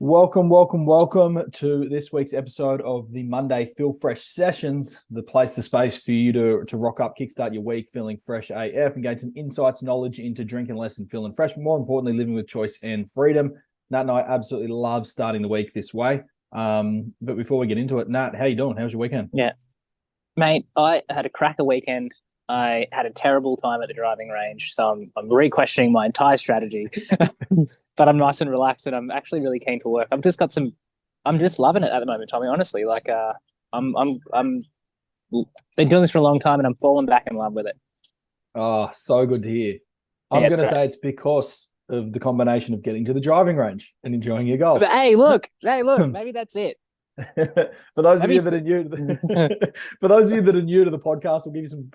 Welcome to this week's episode of the Monday Feel Fresh Sessions, the place, the space for you to rock up, kickstart your week feeling fresh AF and gain some insights, knowledge into drinking less and feeling fresh, but more importantly, living with choice and freedom. Nat and I absolutely love starting the week this way. But before we get into it, Nat, how you doing? How was your weekend? Yeah, mate, I had a cracker weekend. I had a terrible time at the driving range, so I'm re-questioning my entire strategy. But I'm nice and relaxed, and I'm actually really keen to work. I'm just loving it at the moment, Tommy. Honestly, I'm been doing this for a long time, and I'm falling back in love with it. Oh, so good to hear. I'm Yeah, it's going to great. say it's because of the combination of getting to the driving range and enjoying your golf. But hey, look, maybe that's it. For those of Maybe you that are new, for those of you that are new to the podcast, we'll give you some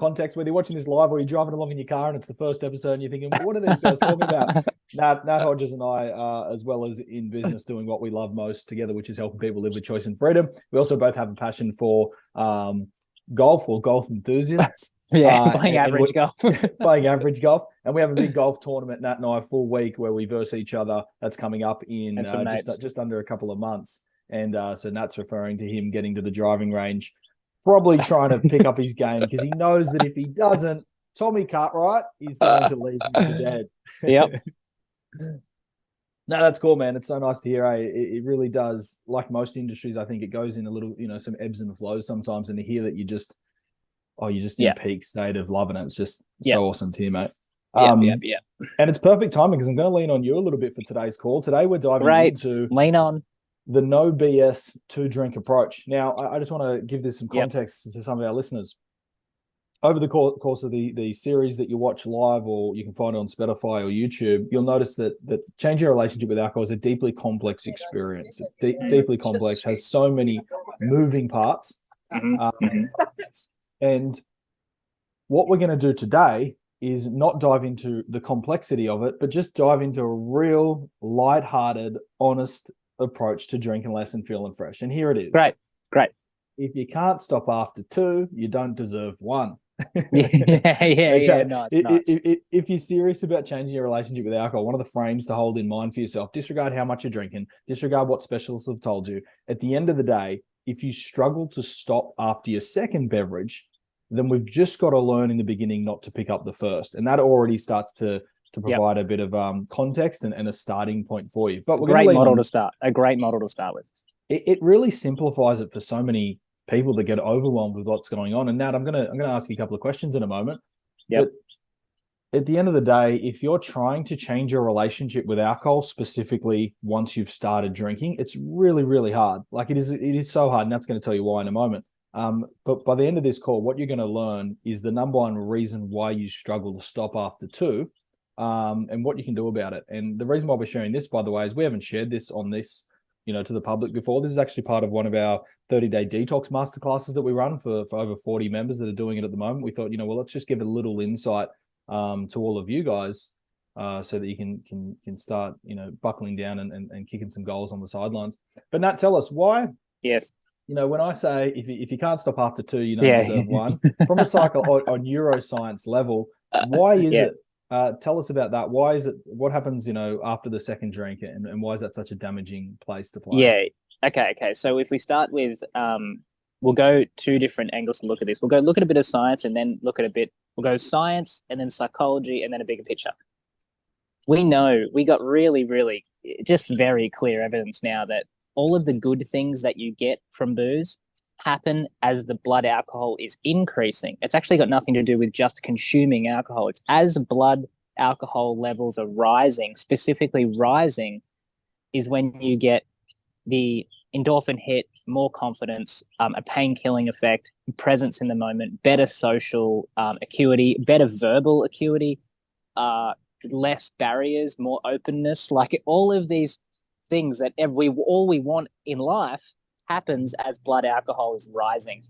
context. Whether you're watching this live or you're driving along in your car and it's the first episode, and you're thinking, "What are these guys talking about?" Nat Hodges and I, as well as in business, doing what we love most together, which is helping people live with choice and freedom. We also both have a passion for golf or golf enthusiasts. Yeah, playing average golf. Playing average golf, and we have a big golf tournament, Nat and I, full week where we verse each other. That's coming up in just under a couple of months. And so Nat's referring to him getting to the driving range, probably trying to pick up his game because he knows that if he doesn't, Tommy Cartwright is going to leave him for dead. Yep. No, that's cool, man. It's so nice to hear. It really does. Like most industries, I think it goes in a little, some ebbs and flows sometimes. And to hear that you're just in peak state of loving it. It's just so awesome to hear, mate. Yeah. And it's perfect timing because I'm going to lean on you a little bit for today's call. Today we're diving into lean on the no BS 2-drink approach. Now, I just want to give this some context to some of our listeners. Over the course of the series that you watch live, or you can find it on Spotify or YouTube, you'll notice that changing your relationship with alcohol is a deeply complex experience. Deeply complex, has so many moving parts. And what we're going to do today is not dive into the complexity of it, but just dive into a real lighthearted, honest approach to drinking less and feeling fresh. And here it is. Great. If you can't stop after 2, you don't deserve 1. Yeah. Nice. If you're serious about changing your relationship with alcohol, one of the frames to hold in mind for yourself: disregard how much you're drinking, disregard what specialists have told you. At the end of the day, if you struggle to stop after your second beverage, then we've just got to learn in the beginning not to pick up the first. And that already starts to provide a bit of context and a starting point for you. But a great model to start with. It really simplifies it for so many people that get overwhelmed with what's going on. And Nat, I'm gonna ask you a couple of questions in a moment. Yep. But at the end of the day, if you're trying to change your relationship with alcohol, specifically once you've started drinking, it's really, really hard. Like it is so hard, and that's going to tell you why in a moment. But by the end of this call, what you're going to learn is the number one reason why you struggle to stop after 2, and what you can do about it. And the reason why we're sharing this, by the way, is we haven't shared this on this, to the public before. This is actually part of one of our 30-day detox masterclasses that we run for over 40 members that are doing it at the moment. We thought, let's just give a little insight to all of you guys, so that you can start, buckling down and kicking some goals on the sidelines. But Nat, tell us why. Yes. When I say if you can't stop after 2, you don't deserve 1. From a or neuroscience level, why is it? Tell us about that. Why is it? What happens, after the second drink, and why is that such a damaging place to play? Yeah. Okay. So if we start with, we'll go 2 different angles to look at this. We'll go look at a bit of science, and then we'll go science, and then psychology, and then a bigger picture. We know we got really, really just very clear evidence now that all of the good things that you get from booze happen as the blood alcohol is increasing. It's actually got nothing to do with just consuming alcohol. It's as blood alcohol levels are rising, specifically rising, is when you get the endorphin hit, more confidence, a pain-killing effect, presence in the moment, better social acuity, better verbal acuity, less barriers, more openness. Like all of these things that all we want in life happens as blood alcohol is rising.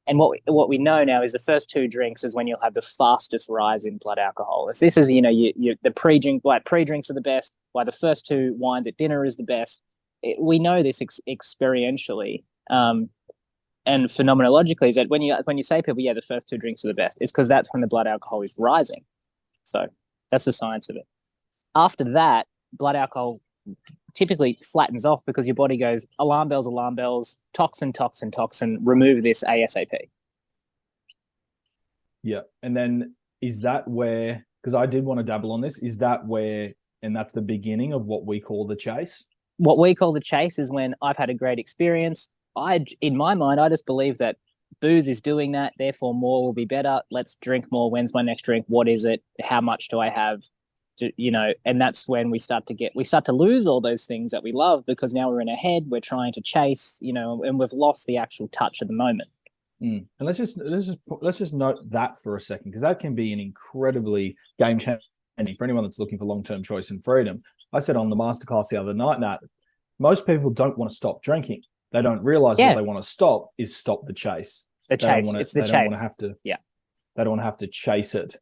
And what we know now is the first 2 drinks is when you'll have the fastest rise in blood alcohol. This is, the pre-drink, why pre-drinks are the best, why the first 2 wines at dinner is the best. We know this experientially, and phenomenologically, is that when you say people, the first 2 drinks are the best, it's because that's when the blood alcohol is rising. So that's the science of it. After that, blood alcohol typically flattens off because your body goes alarm bells, toxin, toxin, toxin, remove this ASAP. Yeah. And then is that where, because I did want to dabble on this, is that where, and that's the beginning of what we call the chase? What we call the chase is when I've had a great experience. In my mind, I just believe that booze is doing that, therefore more will be better. Let's drink more. When's my next drink? What is it? How much do I have? And that's when we start to lose all those things that we love, because now we're in a head, we're trying to chase, and we've lost the actual touch of the moment. And let's just note that for a second, because that can be an incredibly game changing for anyone that's looking for long-term choice and freedom. I said on the masterclass the other night, Nat, most people don't want to stop drinking. They don't realize what they want to stop the chase. The chase. It's the chase. They don't want to have to. Yeah. They don't want to have to chase it.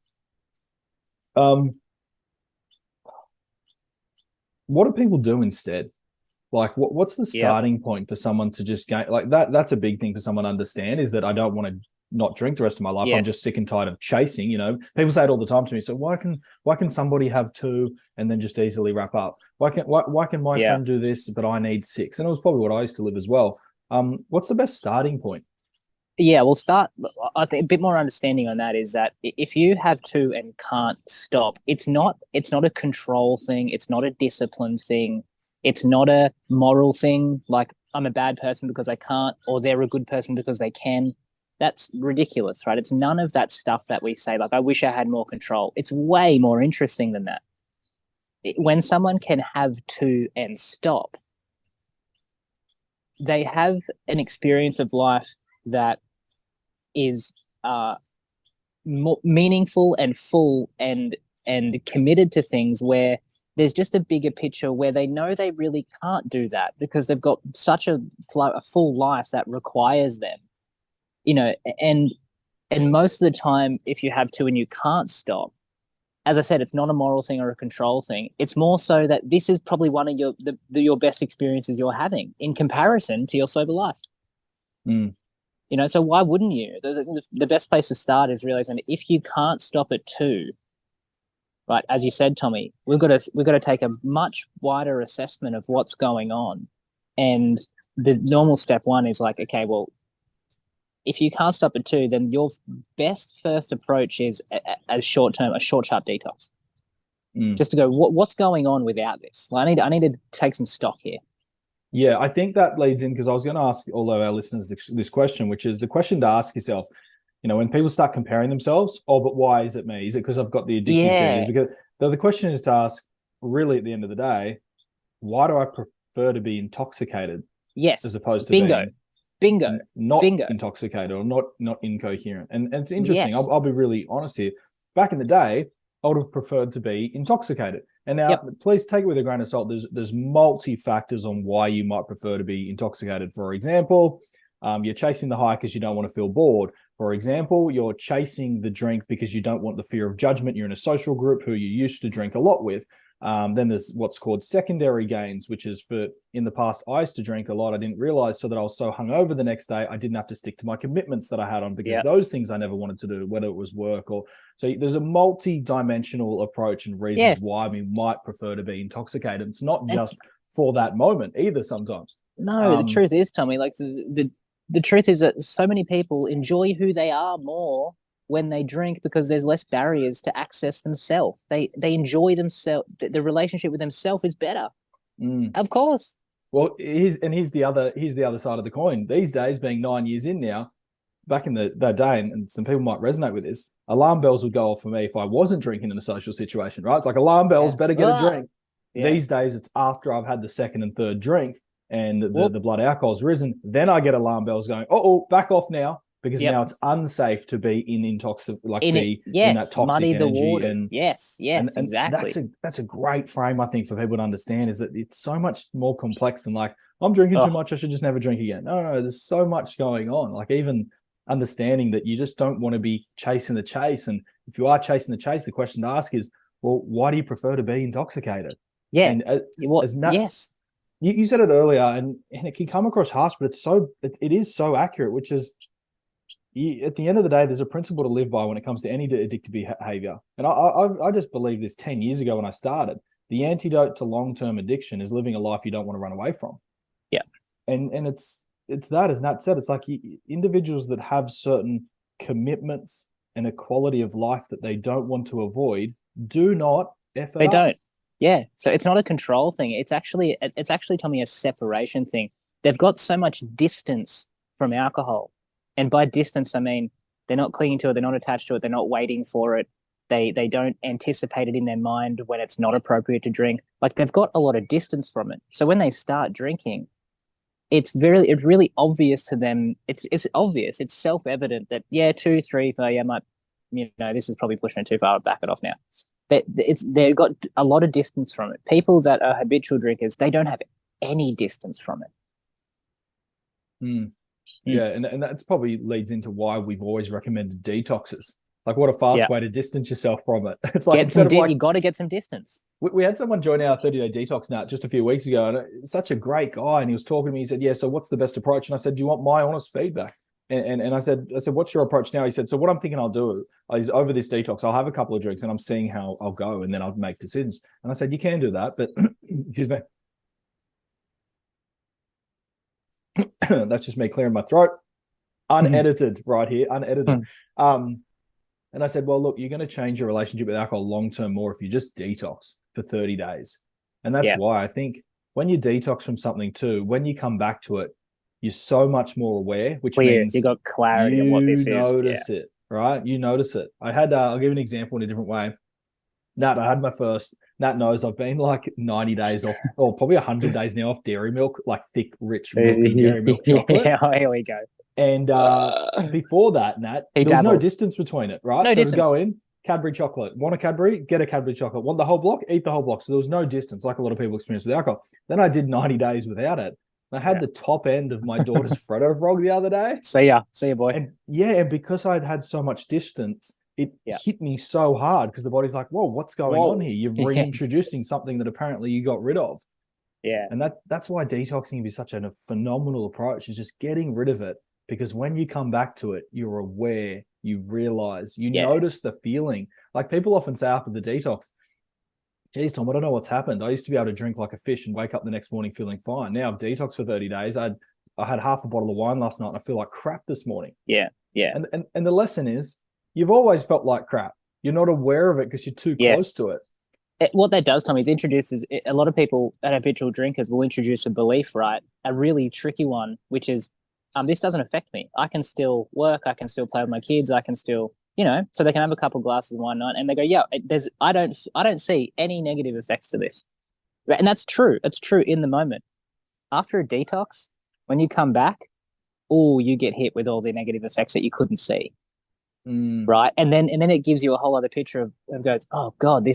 What do people do instead? Like, what's the starting point for someone to just gain like that? That's a big thing for someone to understand, is that I don't want to not drink the rest of my life. Yes. I'm just sick and tired of chasing. People say it all the time to me. So why can somebody have 2 and then just easily wrap up? Why can my friend do this, but I need 6? And it was probably what I used to live as well. What's the best starting point? Yeah, we'll start. I think a bit more understanding on that is that if you have 2 and can't stop, it's not a control thing. It's not a discipline thing. It's not a moral thing. Like, I'm a bad person because I can't, or they're a good person because they can. That's ridiculous, right? It's none of that stuff that we say, like, I wish I had more control. It's way more interesting than that. When someone can have 2 and stop, they have an experience of life that is more meaningful and full and committed to things, where there's just a bigger picture, where they know they really can't do that because they've got such a full life that requires them, and most of the time, if you have 2 and you can't stop, as I said, it's not a moral thing or a control thing. It's more so that this is probably one of your best experiences you're having in comparison to your sober life. So why wouldn't you? The best place to start is realizing that if you can't stop at 2, right, as you said, Tommy, we've got to take a much wider assessment of what's going on. And the normal step 1 is like, okay, well, if you can't stop at 2, then your best first approach is a short, sharp detox. Just to go, what's going on without this? Well, I need to take some stock here. Yeah, I think that leads in, because I was going to ask all of our listeners this question, which is the question to ask yourself. When people start comparing themselves, but why is it me? Is it because I've got the addictive genes? Because the question is to ask, really, at the end of the day, why do I prefer to be intoxicated? Yes, as opposed to bingo, not intoxicated or not incoherent. And it's interesting. Yes. I'll be really honest here. Back in the day, I would have preferred to be intoxicated. And now, please take it with a grain of salt. There's multi factors on why you might prefer to be intoxicated. For example, you're chasing the high because you don't want to feel bored. For example, you're chasing the drink because you don't want the fear of judgment. You're in a social group who you used to drink a lot with. Then there's what's called secondary gains, which is in the past, I used to drink a lot. I didn't realize, so that I was so hungover the next day, I didn't have to stick to my commitments that I had on, because those things I never wanted to do, whether it was work or. So there's a multi-dimensional approach and reasons why we might prefer to be intoxicated. It's not just for that moment either sometimes. No, the truth is, Tommy, like the truth is that so many people enjoy who they are more when they drink, because there's less barriers to access themselves. They enjoy themselves. The relationship with themselves is better. Of course. Well, here's the other side of the coin. These days, being 9 years in now, back in that day, and some people might resonate with this, alarm bells would go off for me if I wasn't drinking in a social situation, right? It's like, alarm bells, better get a drink. Yeah. These days, it's after I've had the second and third drink and the blood alcohol's risen, then I get alarm bells going, back off now. Because now it's unsafe to be in in that toxic muddy the energy. water. Yes, and exactly. That's a great frame, I think, for people to understand, is that it's so much more complex than like, I'm drinking too much, I should just never drink again. No, there's so much going on. Like, even understanding that you just don't want to be chasing the chase. And if you are chasing the chase, the question to ask is, well, why do you prefer to be intoxicated? Yeah. And yes. You said it earlier, and it can come across harsh, but it is so accurate, which is, at the end of the day, there's a principle to live by when it comes to any addictive behavior. And I just believed this 10 years ago when I started. The antidote to long-term addiction is living a life you don't want to run away from. Yeah. And it's that, as Nat said, it's like individuals that have certain commitments and a quality of life that they don't want to avoid do not F it They up. don't. Yeah. So it's not a control thing. It's actually Tommy, a separation thing. They've got so much distance from alcohol. And by distance, I mean they're not clinging to it, they're not attached to it, they're not waiting for it. They don't anticipate it in their mind when it's not appropriate to drink. Like they've got a lot of distance from it. So when they start drinking, it's really obvious to them. It's obvious. It's self-evident that 2, 3, 4, might, this is probably pushing it too far. I'll back it off now. They've got a lot of distance from it. People that are habitual drinkers, they don't have any distance from it. Yeah, and that's probably leads into why we've always recommended detoxes. Like, what a fast way to distance yourself from it. It's like, you got to get some distance. We had someone join our 30-day detox now just a few weeks ago, and such a great guy. And he was talking to me. He said, "Yeah, so what's the best approach?" And I said, "Do you want my honest feedback?" And I said, "What's your approach now?" He said, "So what I'm thinking I'll do is over this detox, I'll have a couple of drinks, and I'm seeing how I'll go, and then I'll make decisions." And I said, "You can do that, but excuse me." That's just me clearing my throat. Unedited right here, unedited. And I said, well, look, you're going to change your relationship with alcohol long-term more if you just detox for 30 days. And that's why I think when you detox from something too, when you come back to it, you're so much more aware, which means you got clarity of what this is. You notice it, right? You notice it. I had, I'll give you an example in a different way. Nat knows I've been like 90 days off, or probably 100 days now off dairy milk, like thick, rich, milky dairy milk chocolate. Here we go. And before that, Nat, there was no distance between it, right? No distance. To go in, Cadbury chocolate. Want a Cadbury? Get a Cadbury chocolate. Want the whole block? Eat the whole block. So there was no distance, like a lot of people experience with alcohol. Then I did 90 days without it. I had the top end of my daughter's Freddo Frog the other day. See ya, boy. And because I'd had so much distance, it hit me so hard because the body's like, whoa, what's going on here? You're reintroducing something that apparently you got rid of. Yeah. And that's why detoxing is such a phenomenal approach, is just getting rid of it. Because when you come back to it, you're aware, you realize, you notice the feeling. Like people often say after the detox, geez, Tom, I don't know what's happened. I used to be able to drink like a fish and wake up the next morning feeling fine. Now I've detoxed for 30 days. I had half a bottle of wine last night and I feel like crap this morning. Yeah. And the lesson is you've always felt like crap. You're not aware of it because you're too close to it. What that does, Tommy, is introduces a lot of people that are habitual drinkers will introduce a belief, right? A really tricky one, which is, this doesn't affect me. I can still work. I can still play with my kids. I can still, so they can have a couple of glasses one night and they go, I don't see any negative effects to this. And that's true. It's true in the moment. After a detox, when you come back, you get hit with all the negative effects that you couldn't see. Right. And then it gives you a whole other picture of goes, oh God,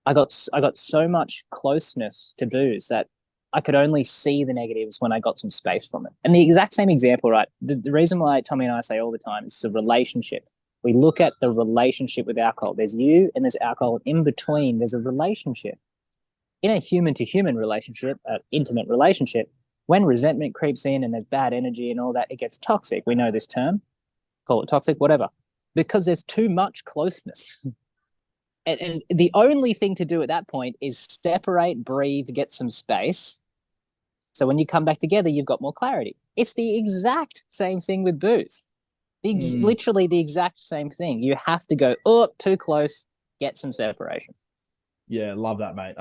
I got so much closeness to booze that I could only see the negatives when I got some space from it. And the exact same example, right? The reason why Tommy and I say all the time is the relationship. We look at the relationship with alcohol. There's you and there's alcohol. In between, there's a relationship. In a human-to-human relationship, an intimate relationship, when resentment creeps in and there's bad energy and all that, it gets toxic. We know this term. Call it toxic, whatever. Because there's too much closeness. And the only thing to do at that point is separate, breathe, get some space. So when you come back together, you've got more clarity. It's the exact same thing with booze. Literally the exact same thing. You have to go, too close, get some separation. Yeah, love that, mate.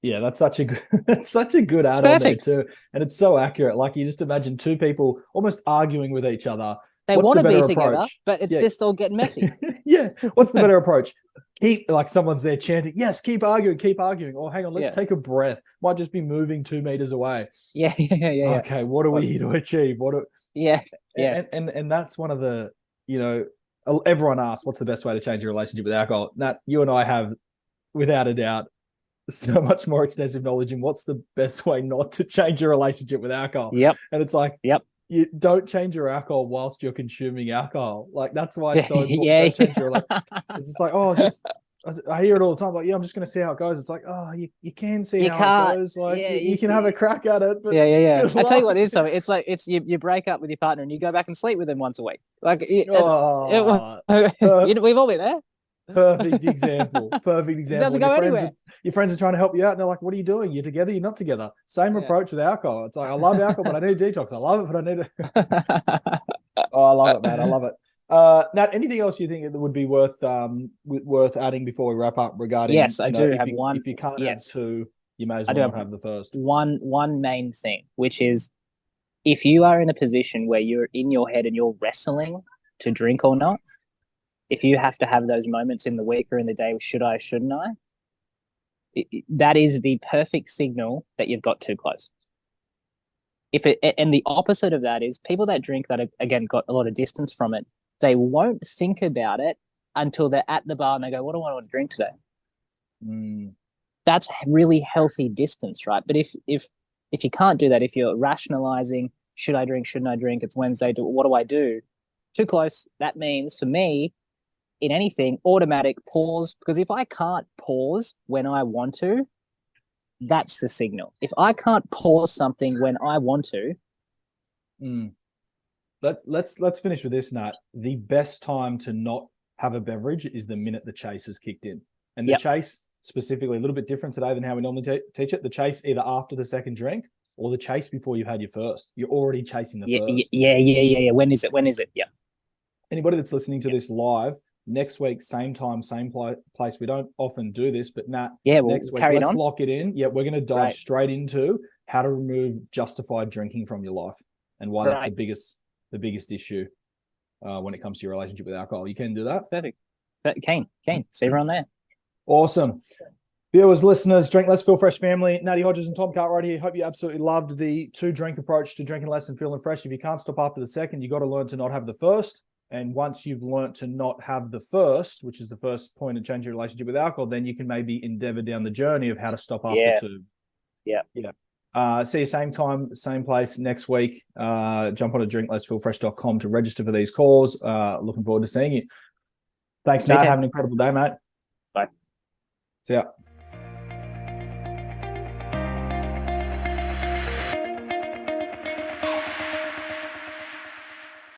That's such a good, that's such a good add-on there too. And it's so accurate. Like you just imagine two people almost arguing with each other. They want to be together, but it's just all getting messy. Yeah. What's the better approach? Keep, like someone's there chanting, yes, keep arguing. Or hang on, let's take a breath. Might just be moving 2 meters away. Yeah. Okay, what are we here to achieve? Yes. And that's one of the, everyone asks, what's the best way to change your relationship with alcohol? Nat, you and I have, without a doubt, so much more extensive knowledge in what's the best way not to change your relationship with alcohol. Yep. And it's like, you don't change your alcohol whilst you're consuming alcohol. Like that's why it's so important. Don't change your, it's just like, I hear it all the time. Like, I'm just going to see how it goes. It's like, you can see how it goes. Like, you can have a crack at it. But I tell you what it is. So it's like you break up with your partner and you go back and sleep with them once a week. Like, we've all been there. Perfect example. Perfect example. It doesn't go anywhere. Your friends are trying to help you out, and they're like, "What are you doing? You're together. You're not together." Same approach with alcohol. It's like, I love alcohol, but I need a detox. I love it, but I need to. Oh, I love it, man. I love it. Nat, anything else you think that would be worth adding before we wrap up regarding? Yes, I do have you, one. If you can't have two, you may as I well do not have the first. One main thing, which is if you are in a position where you're in your head and you're wrestling to drink or not, if you have to have those moments in the week or in the day, should I, shouldn't I? That is the perfect signal that you've got too close. And the opposite of that is people that drink that have, again, got a lot of distance from it, they won't think about it until they're at the bar and they go, what do I want to drink today? That's really healthy distance, right? But if you can't do that, if you're rationalizing, should I drink, shouldn't I drink, it's Wednesday, what do I do? Too close. That means for me, in anything, automatic pause. Because if I can't pause when I want to, that's the signal. If I can't pause something when I want to. Let's finish with this, Nat. The best time to not have a beverage is the minute the chase has kicked in. And the chase, specifically, a little bit different today than how we normally teach it. The chase either after the second drink or the chase before you've had your first. You're already chasing the first. Yeah. When is it? Yeah. Anybody that's listening to this live, next week, same time, same place. We don't often do this, but Nat, next week, let's lock it in. Yeah, we're going to dive straight into how to remove justified drinking from your life and why that's the biggest issue when it comes to your relationship with alcohol. You can do that. Perfect. Kane, see everyone there. Awesome. Viewers, listeners, Drink Less, Feel Fresh family, Natty Hodges and Tom Cartwright here. Hope you absolutely loved the 2-drink approach to drinking less and feeling fresh. If you can't stop after the second, you got to learn to not have the first. And once you've learned to not have the first, which is the first point of changing your relationship with alcohol, then you can maybe endeavor down the journey of how to stop after 2. Yeah. See you same time, same place next week. Jump on to drinklessfeelfresh.com to register for these calls. Looking forward to seeing you. Thanks, Nat. Have an incredible day, mate. Bye. See ya.